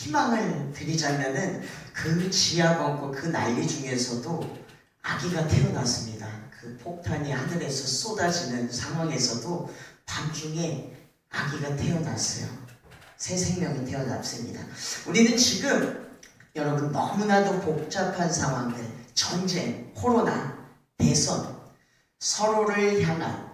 희망을 드리자면은 그 지하건고 그 난리 중에서도 아기가 태어났습니다. 그 폭탄이 하늘에서 쏟아지는 상황에서도 밤중에 아기가 태어났어요. 새 생명이 태어났습니다. 우리는 지금 여러분 너무나도 복잡한 상황들, 전쟁, 코로나, 대선, 서로를 향한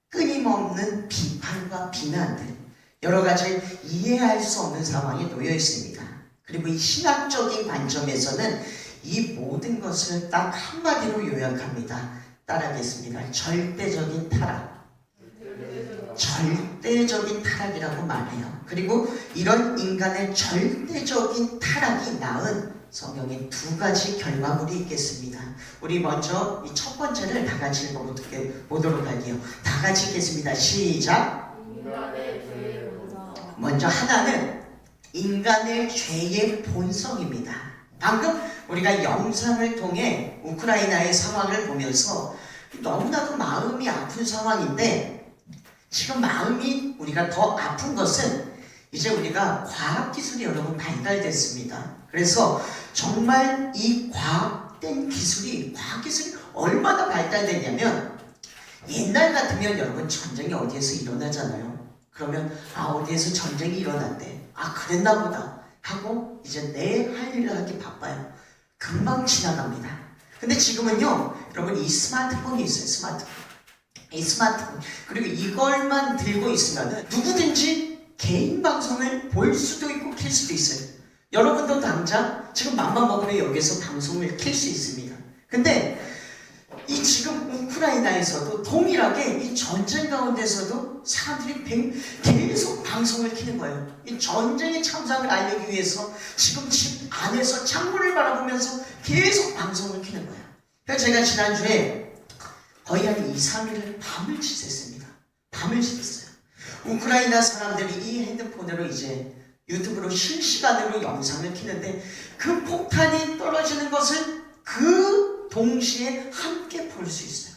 끊임없는 비판과 비난들, 여러 가지 이해할 수 없는 상황에 놓여 있습니다. 그리고 이 신학적인 관점에서는 이 모든 것을 딱 한마디로 요약합니다. 따라하겠습니다. 절대적인 타락. 절대적인 타락이라고 말해요. 그리고 이런 인간의 절대적인 타락이 낳은 성경에 두 가지 결과물이 있겠습니다. 우리 먼저 이 첫 번째를 다 같이 읽어보도록 할게요. 다 같이 읽겠습니다. 시작! 먼저 하나는 인간의 죄의 본성입니다. 방금 우리가 영상을 통해 우크라이나의 상황을 보면서 너무나도 마음이 아픈 상황인데, 지금 마음이 우리가 더 아픈 것은 이제 우리가 과학기술이 여러분 발달됐습니다. 그래서 정말 이 과학기술이 얼마나 발달됐냐면, 옛날 같으면 여러분 전쟁이 어디에서 일어나잖아요. 그러면 어디에서 전쟁이 일어났대, 그랬나 보다 하고 이제 내 할 일을 하기 바빠요. 금방 지나갑니다. 근데 지금은요 여러분, 이 스마트폰이 있어요. 이 스마트폰, 그리고 이걸만 들고 있으면 누구든지 개인 방송을 볼 수도 있고 킬 수도 있어요. 여러분도 당장 지금 맘만 먹으면 여기서 방송을 킬 수 있습니다. 근데 이 지금 우크라이나에서도 동일하게 이 전쟁 가운데서도 사람들이 계속 방송을 켜는 거예요. 이 전쟁의 참상을 알리기 위해서 지금 집 안에서 창문을 바라보면서 계속 방송을 켜는 거예요. 그래서 제가 지난주에 거의 한 2-3일을 밤을 지샜습니다. 밤을 지샜어요. 우크라이나 사람들이 이 핸드폰으로 이제 유튜브로 실시간으로 영상을 켜는데, 그 폭탄이 떨어지는 것을 그 동시에 함께 볼 수 있어요.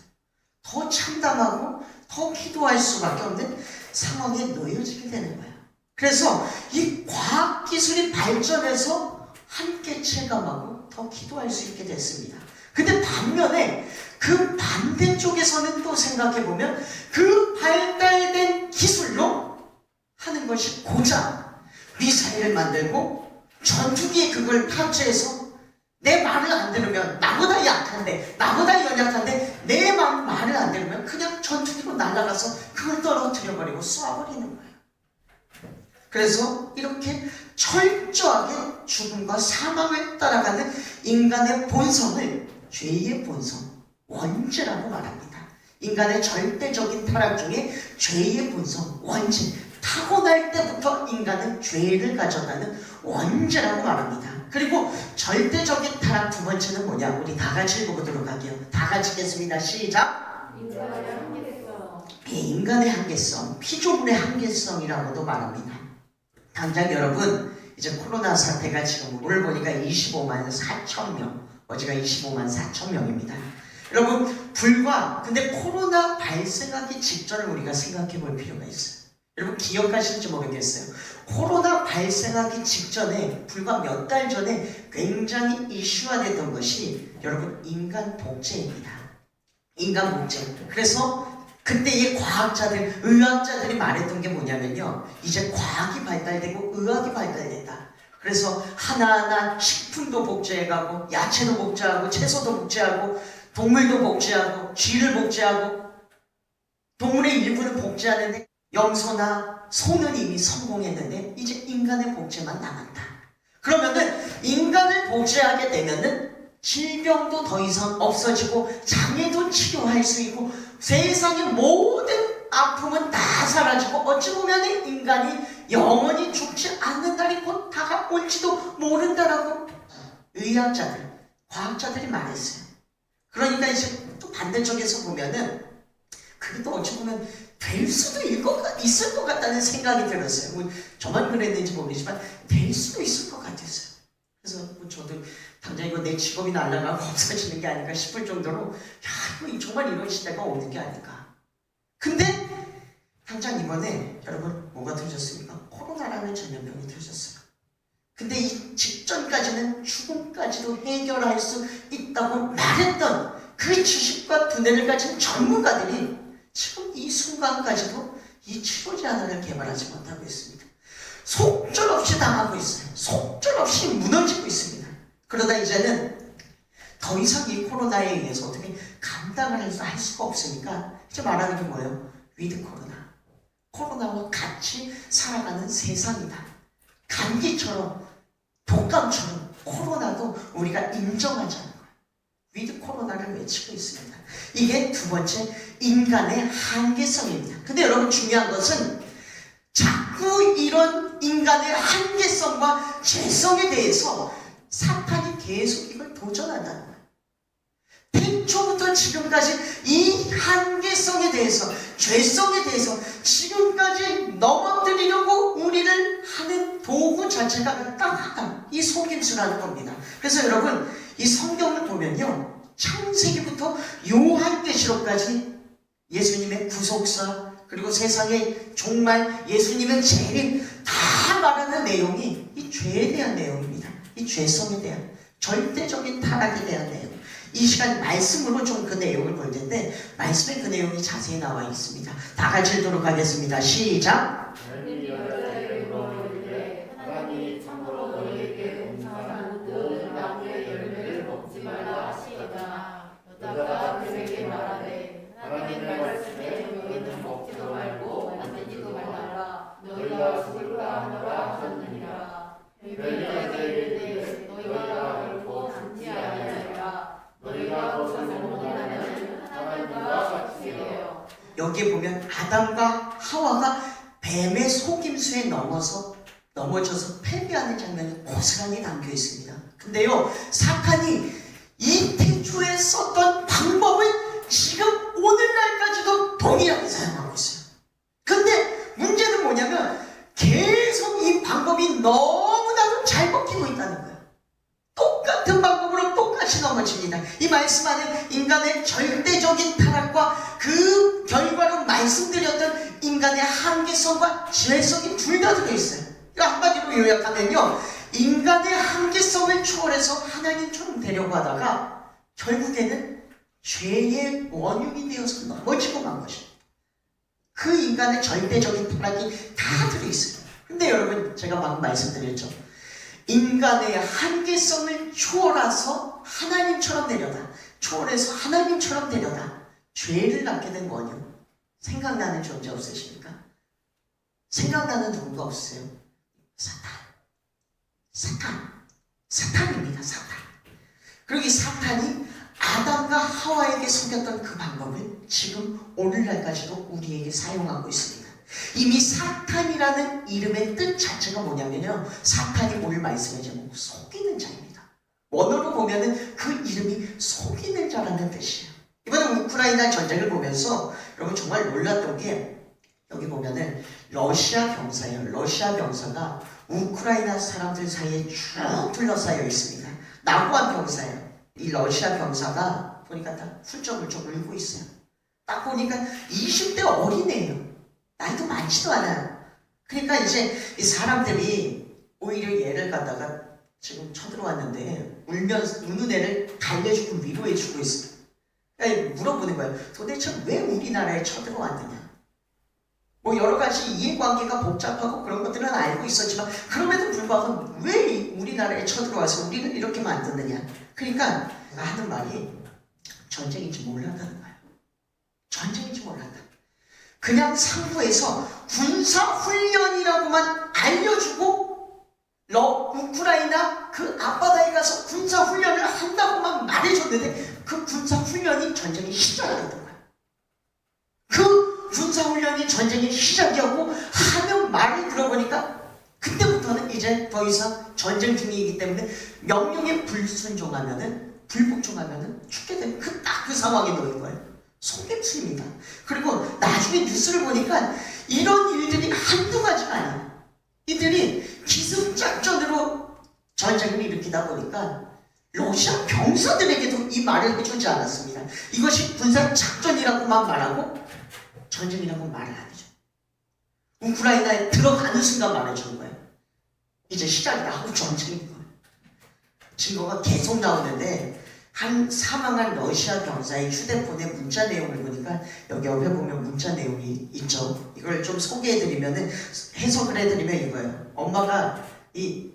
더 참담하고 더 기도할 수밖에 없는 상황에 놓여지게 되는 거예요. 그래서 이 과학기술이 발전해서 함께 체감하고 더 기도할 수 있게 됐습니다. 근데 반면에 그 반대쪽에서는 또 생각해보면, 그 발달된 기술로 하는 것이 고작 미사일을 만들고 전투기에 그걸 탑재해서 내 말을 안 들으면, 나보다 약한데, 나보다 연약한데 내 말을 안 들으면 그냥 전투기로 날아가서 그걸 떨어뜨려버리고 쏴버리는 거예요. 그래서 이렇게 철저하게 죽음과 사망을 따라가는 인간의 본성을 죄의 본성, 원죄라고 말합니다. 인간의 절대적인 타락 중에 죄의 본성, 원죄, 타고날 때부터 인간은 죄를 가져가는 원죄라고 말합니다. 그리고 절대적인 타락 두 번째는 뭐냐? 우리 다 같이 읽어보도록 할게요. 다 같이 읽겠습니다. 시작! 인간의 한계성. 인간의 한계성, 피조물의 한계성이라고도 말합니다. 당장 여러분, 이제 코로나 사태가 지금 오늘 보니까 25만 4천 명, 어제가 25만 4천 명입니다. 여러분, 근데 코로나 발생하기 직전을 우리가 생각해 볼 필요가 있어요. 여러분 기억하실지 모르겠어요. 코로나 발생하기 직전에, 불과 몇 달 전에 굉장히 이슈화 됐던 것이 여러분 인간 복제입니다. 인간 복제. 그래서 그때의 과학자들, 의학자들이 말했던 게 뭐냐면요, 이제 과학이 발달되고 의학이 발달된다. 그래서 하나하나 식품도 복제해가고, 야채도 복제하고, 채소도 복제하고, 동물도 복제하고, 쥐를 복제하고, 동물의 일부는 복제하는데 염소나 소는 이미 성공했는데 이제 인간의 복제만 남았다. 그러면은 인간을 복제하게 되면은 질병도 더 이상 없어지고, 장애도 치료할 수 있고, 세상의 모든 아픔은 다 사라지고, 어찌 보면 인간이 영원히 죽지 않는 날이 곧 다가올지도 모른다라고 의학자들, 과학자들이 말했어요. 그러니까 이제 또 반대쪽에서 보면은 그게 또 어찌 보면 될 수도 있을 것 같다는 생각이 들었어요. 뭐 저만 그랬는지 모르지만 될 수도 있을 것 같았어요. 그래서 뭐 저도 당장 이거 내 직업이 날아가고 없어지는 게 아닐까 싶을 정도로, 이거 정말 이런 시대가 오는 게 아닐까. 근데 당장 이번에 여러분 뭐가 터졌습니까? 코로나라는 전염병이 터졌어요. 근데 이 직전까지는 죽음까지도 해결할 수 있다고 말했던 그 지식과 두뇌를 가진 전문가들이 지금 이 순간까지도 이 치료제 하나를 개발하지 못하고 있습니다. 속절없이 당하고 있어요. 속절없이 무너지고 있습니다. 그러다 이제는 더 이상 이 코로나에 의해서 어떻게 감당을 할 수가 없으니까 이제 말하는 게 뭐예요? 위드 코로나. 코로나와 같이 살아가는 세상이다. 감기처럼 독감처럼 코로나도 우리가 인정하자는 거예요. 위드 코로나를 외치고 있습니다. 이게 두 번째, 인간의 한계성입니다. 근데 여러분 중요한 것은 자꾸 이런 인간의 한계성과 죄성에 대해서 사탄이 계속 이걸 도전한다는 거예요. 태초부터 지금까지 이 한계성에 대해서, 죄성에 대해서 지금까지 넘어뜨리려고 우리를 하는 도구 자체가 딱 하나, 이 속임수라는 겁니다. 그래서 여러분 이 성경을 보면요, 창세기부터 요한계시록까지 예수님의 구속사, 그리고 세상의 종말, 예수님의 재림 다 말하는 내용이 이 죄에 대한 내용입니다. 이 죄성에 대한, 절대적인 타락에 대한 내용. 이 시간 말씀으로 좀 그 내용을 볼 텐데 말씀에 그 내용이 자세히 나와 있습니다. 다 같이 읽도록 하겠습니다. 시작! 하나님이 참으로 너희에게 공사한 그 나무의 열매를 먹지 말라 하시거나 여자가 그에게 말하되 하나님의 말씀에 너희는 먹지도 말고 만지지도 말라 너희가 죽을까 하노라 하셨느니라. 너희가 이르되 너희가 결코 죽지 아니하리라. 너희가 그것을 먹는다면 하나님과 같이 되어. 여기에 보면 아담과 하와가 뱀의 속임수에 넘어져서 패배하는 장면이 고스란히 담겨 있습니다. 근데요, 사탄이 이 태초에 썼던 방법을 지금 오늘날까지도 동일하게 사용하고 있어요. 근데 문제는 뭐냐면 계속 이 방법이 너무나도 잘 먹히고 있다는 거예요. 똑같은 방법으로 똑같이 넘어집니다. 이 말씀 안에 인간의 절대적인 타락과 그 결과로 말씀드렸던 인간의 한계성과 죄성이 둘 다 들어있어요. 한마디로 요약하면요, 인간의 한계성을 초월해서 하나님처럼 되려고 하다가 결국에는 죄의 원흉이 되어서 넘어지고 만 것입니다. 그 인간의 절대적인 타락이 다 들어있어요. 근데 여러분, 제가 방금 말씀드렸죠. 인간의 한계성을 초월해서 하나님처럼 되려다, 초월해서 하나님처럼 되려다 죄를 낳게 된 원흉. 생각나는 존재 없으십니까? 생각나는 누군가 없어요? 사탄입니다. 사탄. 그리고 이 사탄이 아담과 하와에게 속였던 그 방법을 지금 오늘날까지도 우리에게 사용하고 있습니다. 이미 사탄이라는 이름의 뜻 자체가 뭐냐면요, 사탄이 오늘 말씀의 제목 속이는 자입니다. 원어로 보면은 그 이름이 속이는 자라는 뜻이에요. 이번에 우크라이나 전쟁을 보면서 여러분 정말 놀랐던 게, 여기 보면은 러시아 병사예요. 러시아 병사가 우크라이나 사람들 사이에 쭉 둘러싸여 있습니다. 나고한 병사예요. 이 러시아 병사가 보니까 다 훌쩍훌쩍 울고 있어요. 딱 보니까 20대 어린애예요. 나이도 많지도 않아요. 그러니까 이제 이 사람들이 오히려 얘를 갖다가 지금 쳐들어왔는데 울면서 우는 애를 달래주고 위로해주고 있어요. 그러니까 물어보는 거예요. 도대체 왜 우리나라에 쳐들어왔느냐? 뭐 여러 가지 이해관계가 복잡하고 그런 것들은 알고 있었지만 그럼에도 불구하고 왜 우리나라에 쳐들어와서 우리를 이렇게 만드느냐? 그러니까 하는 말이 전쟁인지 몰랐다는 거예요. 전쟁인지 몰랐다. 그냥 상부에서 군사훈련이라고만 알려주고 우크라이나 그 앞바다에 가서 군사훈련을 한다고만 말해줬는데 그 군사훈련이 전쟁의 시작이었던 거예요. 그 군사훈련이 전쟁의 시작이었고 하는 말을 들어보니까 그때부터는 이제 더 이상 전쟁 중이기 때문에 명령에 불복종하면은 죽게 되는 딱 그 상황에 놓인 거예요. 속임수입니다. 그리고 나중에 뉴스를 보니까 이런 일들이 한두 가지가 아니에요. 이들이 기습작전으로 전쟁을 일으키다 보니까 러시아 병사들에게도 이 말을 해주지 않았습니다. 이것이 군사작전이라고만 말하고 전쟁이라고 말을 안 해줘. 우크라이나에 들어가는 순간 말해주는 거예요. 이제 시작이 나고 전쟁인 거예요. 증거가 계속 나오는데 한 사망한 러시아 병사의 휴대폰의 문자 내용을 보니까 여기 옆에 보면 문자 내용이 있죠. 이걸 좀 소개해드리면은 해석을 해드리면 이거예요. 엄마가 이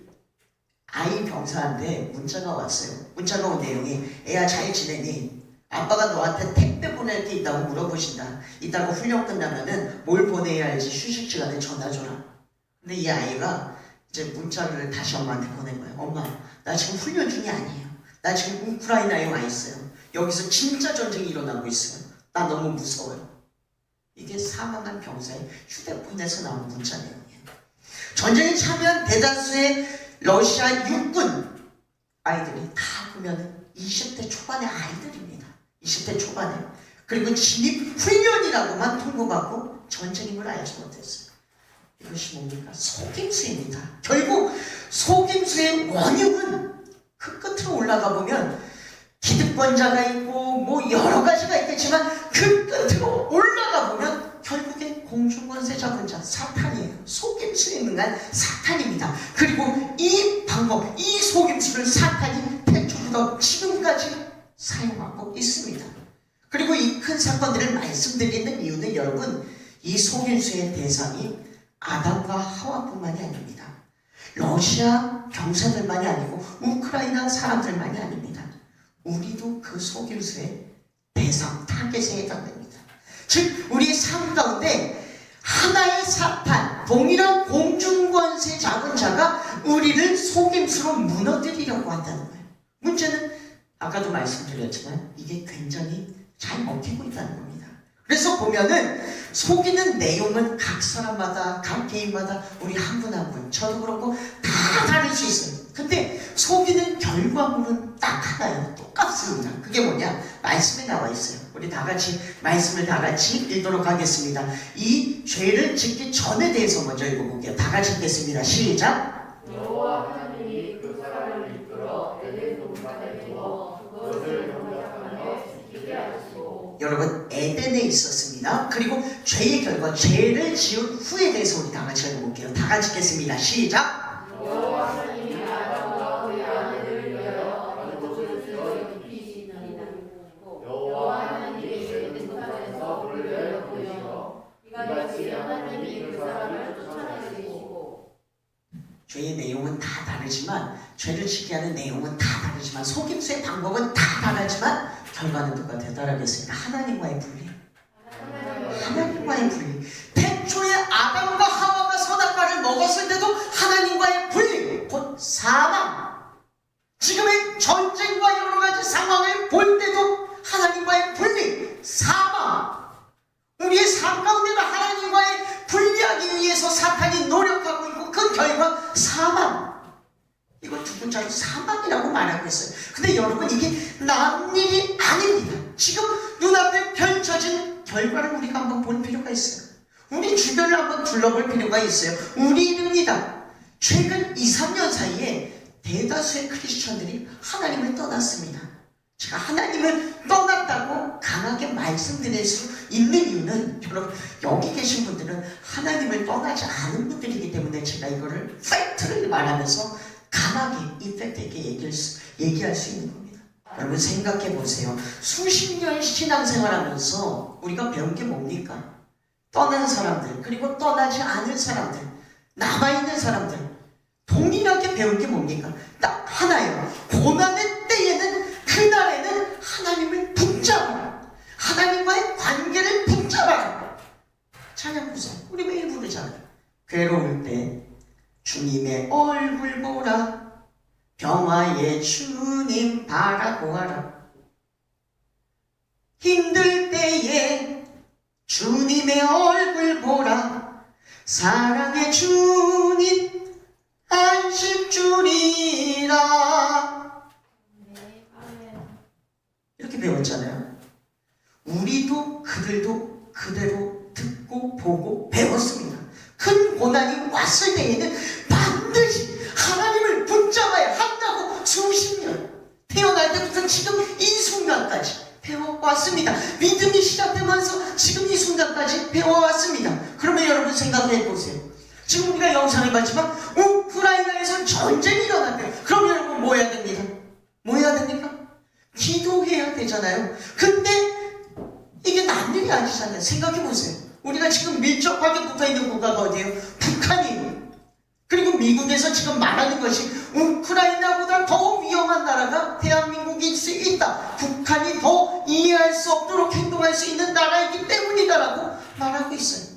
아이 병사한테 문자가 왔어요. 문자가 온 내용이 애야 잘 지내니? 아빠가 너한테 택배 보낼 게 있다고 물어보신다. 이따가 훈련 끝나면은 뭘 보내야 할지 휴식 시간에 전화줘라. 근데 이 아이가 이제 문자를 다시 엄마한테 보낸 거예요. 엄마, 나 지금 훈련 중이 아니에요. 나 지금 우크라이나에 와 있어요. 여기서 진짜 전쟁이 일어나고 있어요. 나 너무 무서워요. 이게 사망한 병사의 휴대폰에서 나온 문자 내용이에요. 전쟁에 참여한 대다수의 러시아 육군 아이들이 다 보면 20대 초반의 아이들입니다. 20대 초반에. 그리고 진입 훈련이라고만 통보받고 전쟁임을 알지 못했어요. 이것이 뭡니까? 속임수입니다. 결국 속임수의 원흉은 그 끝으로 올라가 보면 기득권자가 있고 뭐 여러 가지가 있겠지만 그 끝으로 올라가 보면 결국엔 공중권세 잡은 자 사탄이에요. 속임수에 능한 사탄입니다. 그리고 이 방법, 이 속임수를 사탄이 태초부터 지금까지 사용하고 있습니다. 그리고 이 큰 사건들을 말씀드리는 이유는 여러분, 이 속임수의 대상이 아담과 하와뿐만이 아닙니다. 러시아 병사들만이 아니고 우크라이나 사람들만이 아닙니다. 우리도 그 속임수의 대상, 타겟에 해당됩니다. 즉 우리의 삶 가운데 하나의 사탄, 동일한 공중권세 잡은 자가 우리를 속임수로 무너뜨리려고 한다는 거예요. 문제는 아까도 말씀드렸지만 이게 굉장히 잘 먹히고 있다는 겁니다. 그래서 보면은 속이는 내용은 각 사람마다, 각 개인마다 우리 한 분 한 분, 저도 그렇고 다 다를 수 있어요. 근데 속이는 결과물은 딱 하나예요. 똑같습니다. 그게 뭐냐? 말씀에 나와 있어요. 우리 다 같이 말씀을 다 같이 읽도록 하겠습니다. 이 죄를 짓기 전에 대해서 먼저 읽어볼게요. 다 같이 읽겠습니다. 시작! 여호와 하나님이 그 사람을 이끌어 에덴 동산에 두어 그것을 경작하며 지키게 하시고. 여러분, 에덴에 있었습니다. 그리고 죄의 결과, 죄를 지은 후에 대해서 우리 다 같이 읽어볼게요. 다 같이 읽겠습니다. 시작! 여호와 하나님이 아담과 그의 아내를 위하여 한 곳을 지어 입히시니라. 여호와 하나님이 에덴 동산에서 그를 내어 보이시어 이같이 하나님이 그 사람을 쫓아내시고. 죄의 내용은 다 다르지만, 죄를 짓게 하는 내용은 다 다르지만, 속임수의 방법은 다 다르지만 결과는 똑같아요. 따라하겠습니다. 하나님과의 분리. 하나님과의 분리. 태초에 아담과 하와가 선악과를 먹었을 때도 하나님과의 분리, 곧 사망. 지금의 전쟁과 여러 가지 상황을 볼 때도 하나님과의 분리, 사망. 우리의 삶 가운데도 하나님과의 분리하기 위해서 사탄이 노력하고 있고 그 결과 사망. 이거 두 글자로 사망이라고 말하고 있어요. 근데 여러분, 이게 남일이 아닙니다. 지금 눈앞에 펼쳐진 결과를 우리가 한번 볼 필요가 있어요. 우리 주변을 한번 둘러볼 필요가 있어요. 우리입니다. 최근 2, 3년 사이에 대다수의 크리스천들이 하나님을 떠났습니다. 제가 하나님을 떠났다고 강하게 말씀드릴 수 있는 이유는, 여러분, 여기 계신 분들은 하나님을 떠나지 않은 분들이기 때문에 제가 이거를 팩트를 말하면서 강하게 이펙트있게 얘기할 수 있는 겁니다. 여러분, 생각해 보세요. 수십 년 신앙생활하면서 우리가 배운 게 뭡니까? 떠난 사람들, 그리고 떠나지 않은 사람들, 남아있는 사람들, 동일하게 배운 게 뭡니까? 딱 하나예요. 고난의 때에는, 그날에는 하나님을 붙잡아라. 하나님과의 관계를 붙잡아라. 찬양 구성, 우리 매일 부르잖아요. 괴로울 때 주님의 얼굴 보라. 평화의 주님 바라보아라. 힘들 때에 주님의 얼굴 보라. 사랑의 주님 안식 주리라. 이렇게 배웠잖아요. 우리도 그들도 그대로 듣고 보고 배웠습니다. 큰 고난이 왔을 때에는 반드시 하나님을 붙잡아야 한다고 수십 년, 태어날 때부터 지금 이 순간까지 배워왔습니다. 믿음이 시작되면서 지금 이 순간까지 배워왔습니다. 그러면 여러분 생각해 보세요. 지금 우리가 영상을 봤지만 우크라이나에서 우크라이나에서 전쟁이 일어났대요. 그럼 여러분 뭐 해야 됩니까? 뭐 해야 됩니까? 기도해야 되잖아요. 근데 이게 남 일이 아니잖아요. 생각해보세요. 우리가 지금 밀접하게 붙어있는 국가가 어디예요? 북한이에요. 그리고 미국에서 지금 말하는 것이 우크라이나보다 더 위험한 나라가 대한민국일 수 있다. 북한이 더 이해할 수 없도록 행동할 수 있는 나라이기 때문이다라고 말하고 있어요.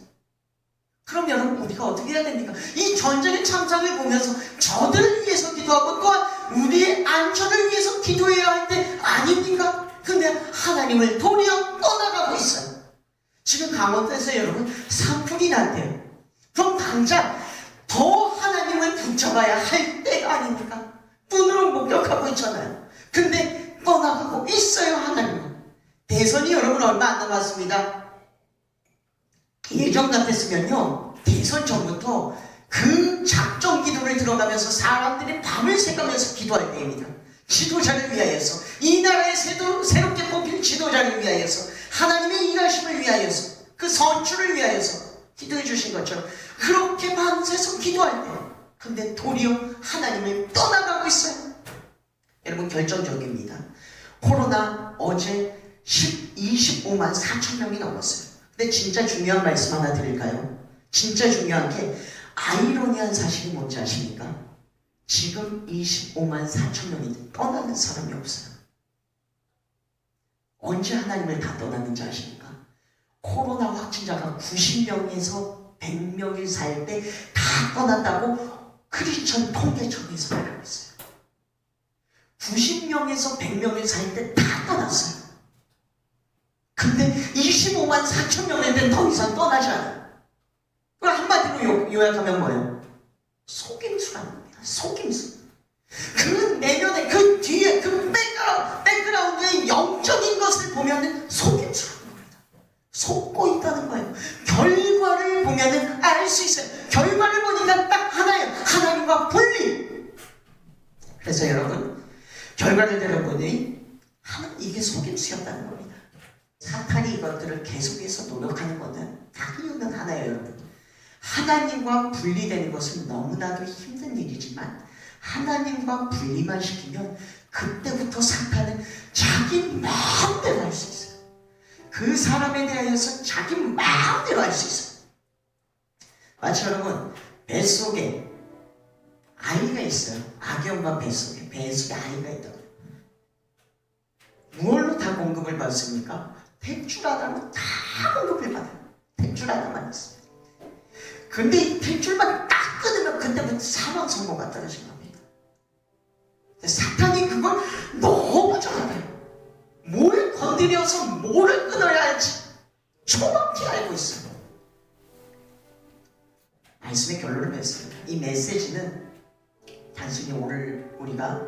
그럼 여러분 우리가 어떻게 해야 됩니까? 이 전쟁의 참상을 보면서 저들을 위해서 기도하고 또한 우리의 안전을 위해서 기도해야 할 때 아닙니까? 근데 하나님을 도리어 떠나가고 있어요. 지금 강원도에서 여러분 산불이 났대요. 그럼 당장 더 하나님을 붙잡아야 할 때가 아닙니까? 눈으로 목격하고 있잖아요. 근데 떠나가고 있어요. 하나님은. 대선이 여러분 얼마 안 남았습니다. 예전 같았으면요, 대선 전부터 그 작정 기도를 들어가면서 사람들이 밤을 새가면서 기도할 때입니다. 지도자를 위하여서, 이 나라에 새롭게 뽑힐 지도자를 위하여서, 하나님의 일하심을 위하여서, 그 선출을 위하여서 기도해 주신 것처럼 그렇게 밤새서 기도할 때, 근데 도리어 하나님을 떠나가고 있어요. 여러분 결정적입니다. 코로나 어제 25만 4천 명이 넘었어요. 근데 진짜 중요한 말씀 하나 드릴까요? 진짜 중요한 게 아이러니한 사실이 뭔지 아십니까? 지금 25만 4천 명이 떠나는 사람이 없어요. 언제 하나님을 다 떠났는지 아십니까? 코로나 확진자가 90명에서 100명이 살 때 다 떠났다고 크리스천 통계청에서 말하고 있어요. 90명에서 100명이 살 때 다 떠났어요. 근데 25만 4천 명인데 더 이상 떠나지 않아요. 그걸 한마디로 요약하면 뭐예요? 속임수라는 겁니다. 속임수. 그 내면에 그 뒤에 그 백그라운드의 영적인 것을 보면 속임수라는 겁니다. 속고 있다는 거예요. 결과를 보면 알 수 있어요. 결과를 보니까 딱 하나예요. 하나님과 분리. 그래서 여러분 결과를 들어보니 이게 속임수였다는 겁니다. 사탄이 이것들을 계속해서 노력하는 것은 다 이유는 하나예요. 여러분. 하나님과 분리되는 것은 너무나도 힘든 일이지만 하나님과 분리만 시키면 그때부터 사탄은 자기 마음대로 할 수 있어요. 그 사람에 대하여서 자기 마음대로 할 수 있어요. 마치 여러분 뱃속에 아이가 있어요. 아기 엄마 뱃속에 아이가 있다고. 무엇로 다 공급을 받습니까? 탯줄 하나로 다 공급을 받아요. 탯줄 하나만 있습니다. 근데 이 탯줄만 딱 끊으면 그때부터 사망 선고가 떨어진 겁니다. 사탄이 그걸 너무 잘해요. 뭘 건드려서 뭐를 끊어야 할지 정확히 알고 있어요. 말씀의 결론을 맺습니다. 이 메시지는 단순히 오늘 우리가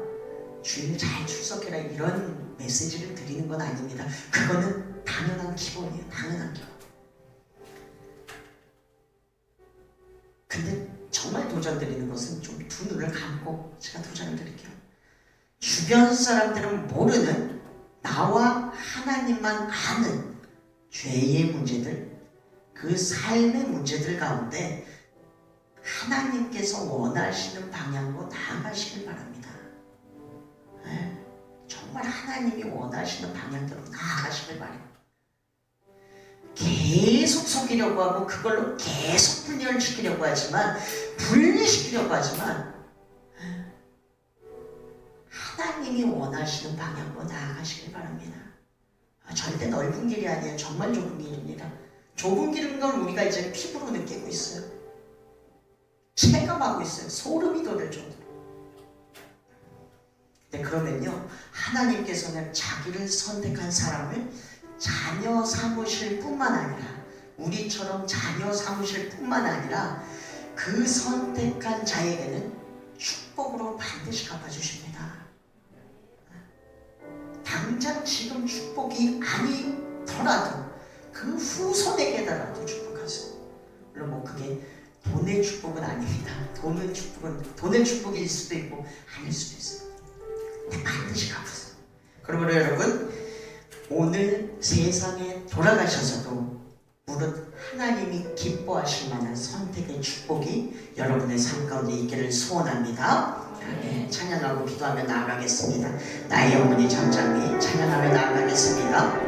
주일 잘 출석해라 이런 메시지를 드리는 건 아닙니다. 그거는 당연한 기본이에요. 당연한 기본. 근데 정말 도전드리는 것은 좀 두 눈을 감고 제가 도전을 드릴게요. 주변 사람들은 모르는 나와 하나님만 아는 죄의 문제들, 그 삶의 문제들 가운데 하나님께서 원하시는 방향으로 나아가시길 바랍니다. 네? 정말 하나님이 원하시는 방향대로 나아가시길 바랍니다. 계속 속이려고 하고 그걸로 계속 분열시키려고 하지만 분리시키려고 하지만 하나님이 원하시는 방향으로 나아가시길 바랍니다. 절대 넓은 길이 아니에요. 정말 좁은 길입니다. 좁은 길인 걸 우리가 이제 피부로 느끼고 있어요. 체감하고 있어요. 소름이 돋을 정도로. 네, 그러면요 하나님께서는 자기를 선택한 사람을 자녀 삼으실 뿐만 아니라 우리처럼 자녀 삼으실 뿐만 아니라 그 선택한 자에게는 축복으로 반드시 갚아주십니다. 당장 지금 축복이 아니더라도 그 후손에게라도 축복하세요. 물론 뭐 그게 돈의 축복은 아닙니다. 돈의 축복일 수도 있고 아닐 수도 있어요. 근데 반드시 갚으세요. 그러므로 여러분 오늘 세상에 돌아가셔서도 무릇 하나님이 기뻐하실 만한 선택의 축복이 여러분의 삶 가운데 있기를 소원합니다. 네, 찬양하고 기도하며 나아가겠습니다. 나의 영혼이 잠잠히 찬양하며 나아가겠습니다.